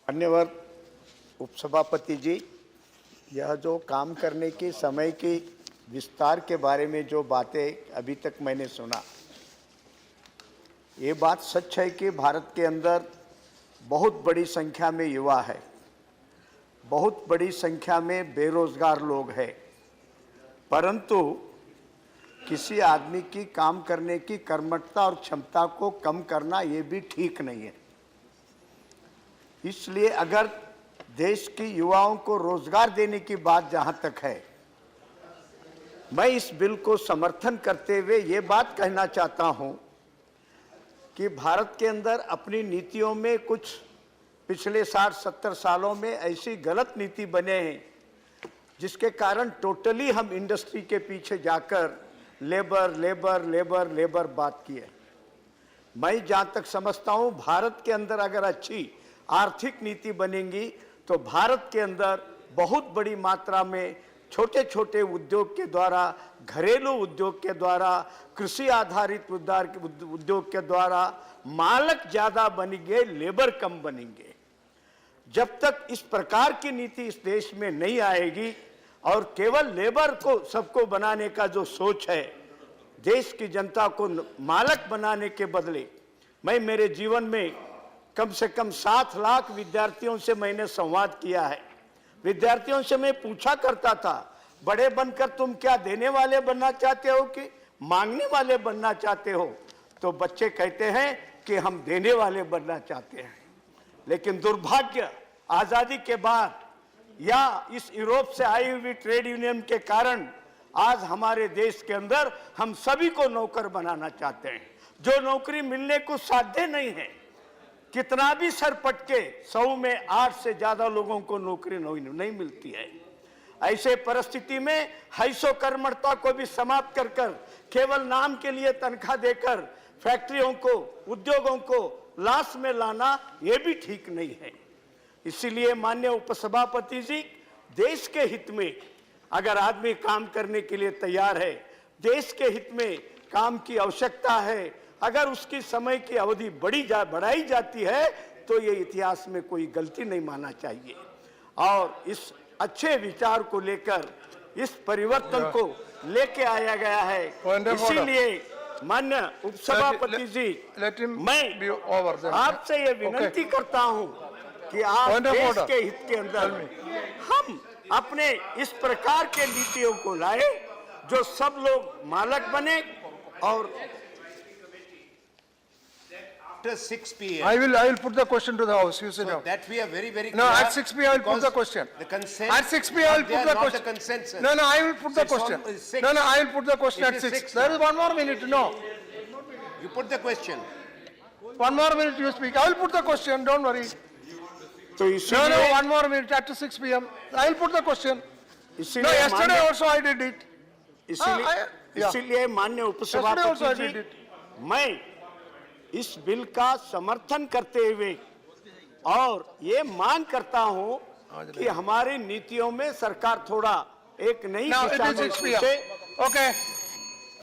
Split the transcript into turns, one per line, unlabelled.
धन्यवाद उपसभापति जी। यह जो काम करने के समय के विस्तार के बारे में जो बातें अभी तक मैंने सुना, ये बात सच है कि भारत के अंदर बहुत बड़ी संख्या में युवा है, बहुत बड़ी संख्या में बेरोजगार लोग हैं, परंतु किसी आदमी की काम करने की कर्मठता और क्षमता को कम करना ये भी ठीक नहीं है। इसलिए अगर देश की युवाओं को रोजगार देने की बात जहां तक है, मैं इस बिल को समर्थन करते हुए ये बात कहना चाहता हूं कि भारत के अंदर अपनी नीतियों में कुछ पिछले 60-70 सालों में ऐसी गलत नीति बने हैं जिसके कारण टोटली हम इंडस्ट्री के पीछे जाकर लेबर लेबर लेबर लेबर बात की है। मैं जहां तक समझता हूं भारत के अंदर अगर अच्छी आर्थिक नीति बनेगी तो भारत के अंदर बहुत बड़ी मात्रा में छोटे छोटे उद्योग के द्वारा, घरेलू उद्योग के द्वारा, कृषि आधारित उद्योग के द्वारा मालक ज्यादा बनेंगे, लेबर कम बनेंगे। जब तक इस प्रकार की नीति इस देश में नहीं आएगी और केवल लेबर को सबको बनाने का जो सोच है, देश की जनता को मालक बनाने के बदले, मैं मेरे जीवन में कम से कम 7 लाख विद्यार्थियों से मैंने संवाद किया है। विद्यार्थियों से मैं पूछा करता था, बड़े बनकर तुम क्या देने वाले बनना चाहते हो कि मांगने वाले बनना चाहते हो? तो बच्चे कहते हैं कि हम देने वाले बनना चाहते हैं। लेकिन दुर्भाग्य, आजादी के बाद या इस यूरोप से आई हुई ट्रेड यूनियन के कारण आज हमारे देश के अंदर हम सभी को नौकर बनाना चाहते हैं, जो नौकरी मिलने को साध्य नहीं है। कितना भी सर पटके 100 में 8 से ज्यादा लोगों को नौकरी नहीं मिलती है। ऐसे परिस्थिति में हैसो कर्मठता को भी समाप्त कर केवल नाम के लिए तनख्वाह देकर फैक्ट्रियों को, उद्योगों को लाश में लाना ये भी ठीक नहीं है। इसीलिए माननीय उपसभापति जी, देश के हित में अगर आदमी काम करने के लिए तैयार है, देश के हित में काम की आवश्यकता है, अगर उसकी समय की अवधि बढ़ाई जाती है तो ये इतिहास में कोई गलती नहीं मानना चाहिए। और इस अच्छे विचार को लेकर इस परिवर्तन को लेके आया गया है। इसीलिए माननीय उपसभापति जी, मैं आपसे ये विनती करता हूं कि आप देश के हित के अंदर हम अपने इस प्रकार के नीतियों को लाए जो सब लोग मालक बने। और
After 6 p.m.
I will put the question to the House. You sit down.
That we are very clear.
No, at 6 p.m. I will put the question.
The consent.
At 6 p.m. I will put the question.
The consensus.
No, I will put the question. No, I will put the question at 6. There is 1 more minute. No.
You put the question.
1 more minute you speak. I will put the question. Don't worry.
तो
No, 1 more minute at 6 p.m. I will put the question. No, yesterday also I did it.
इसीलिए माननीय उपसभापति जी, मैं इस bill का समर्थन करते हुए और ये मांग करता हूं कि हमारी नीतियों में सरकार थोड़ा एक नई दिशा में सोचे।
Okay.